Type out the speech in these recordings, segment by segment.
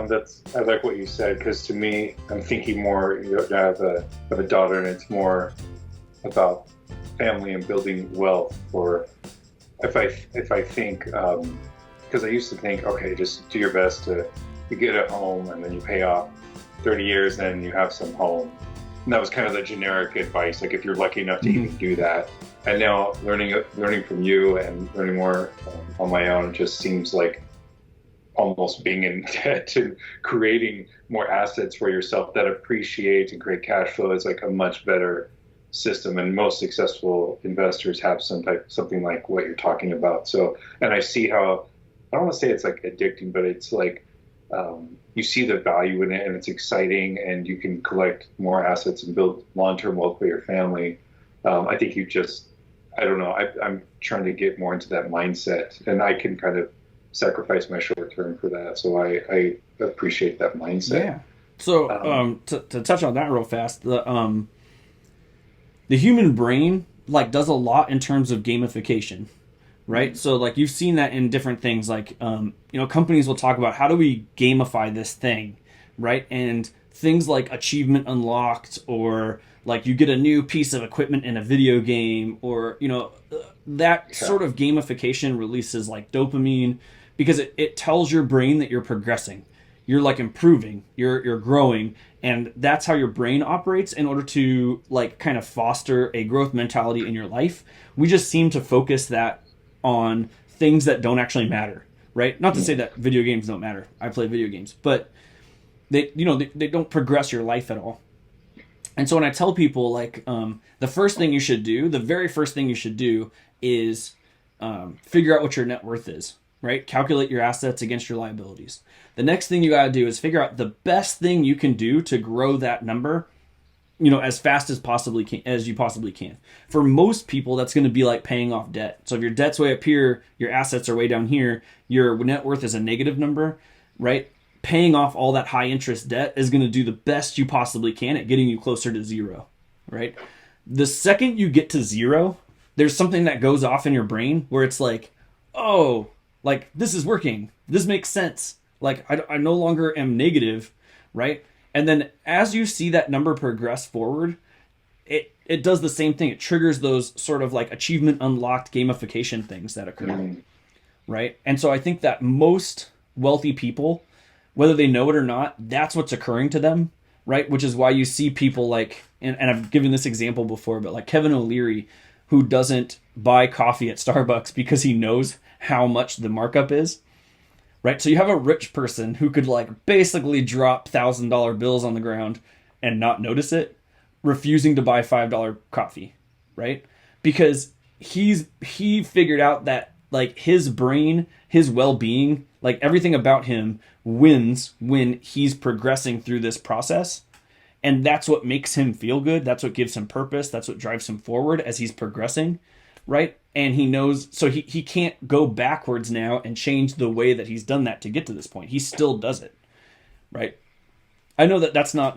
That's I like what you said because to me, I'm thinking more. I have a daughter, and it's more about family and building wealth. Or if I think, because I used to think, okay, just do your best to get a home, and then you pay off 30 years, and you have some home. And that was kind of the generic advice. Like if you're lucky enough to even do that. And now learning from you and learning more on my own just seems like almost being in debt and creating more assets for yourself that appreciate and create cash flow is like a much better system. And most successful investors have something like what you're talking about. So, and I see how, I don't want to say it's like addicting, but it's like you see the value in it and it's exciting and you can collect more assets and build long-term wealth for your family. I think I don't know, I'm trying to get more into that mindset, and I can kind of sacrifice my short term for that. So I appreciate that mindset. Yeah. So to touch on that real fast, the human brain like does a lot in terms of gamification, right? So like you've seen that in different things, like companies will talk about how do we gamify this thing, right? And things like achievement unlocked, or like you get a new piece of equipment in a video game, or that sort of gamification releases like dopamine, because it tells your brain that you're progressing, you're like improving, you're growing, and that's how your brain operates in order to like kind of foster a growth mentality in your life. We just seem to focus that on things that don't actually matter, right? Not to say that video games don't matter. I play video games, but they don't progress your life at all. And so when I tell people like the very first thing you should do is figure out what your net worth is, right? Calculate your assets against your liabilities. The next thing you got to do is figure out the best thing you can do to grow that number, as fast as you possibly can. For most people, that's going to be like paying off debt. So if your debt's way up here, your assets are way down here, your net worth is a negative number, right? Paying off all that high interest debt is going to do the best you possibly can at getting you closer to zero, right? The second you get to zero, there's something that goes off in your brain where it's like, oh, like this is working. This makes sense. Like I no longer am negative, right? And then as you see that number progress forward, it does the same thing. It triggers those sort of like achievement unlocked gamification things that occur, right? And so I think that most wealthy people, whether they know it or not, that's what's occurring to them, right? Which is why you see people like, and I've given this example before, but like Kevin O'Leary, who doesn't buy coffee at Starbucks because he knows how much the markup is, right? So you have a rich person who could like basically drop $1,000 bills on the ground and not notice it, refusing to buy $5 coffee, right? Because he figured out that like his brain, his well-being, like everything about him wins when he's progressing through this process. And that's what makes him feel good. That's what gives him purpose. That's what drives him forward as he's progressing, right? And he knows, so he can't go backwards now and change the way that he's done that to get to this point. He still does it, right? I know that that's not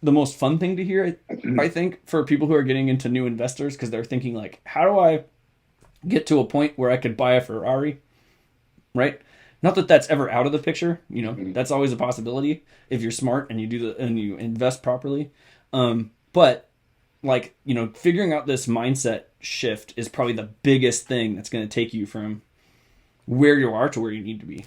the most fun thing to hear, I think, for people who are getting into new investors, because they're thinking like, how do I get to a point where I could buy a Ferrari, right? Not that that's ever out of the picture, that's always a possibility if you're smart and you invest properly. But like, figuring out this mindset shift is probably the biggest thing that's going to take you from where you are to where you need to be.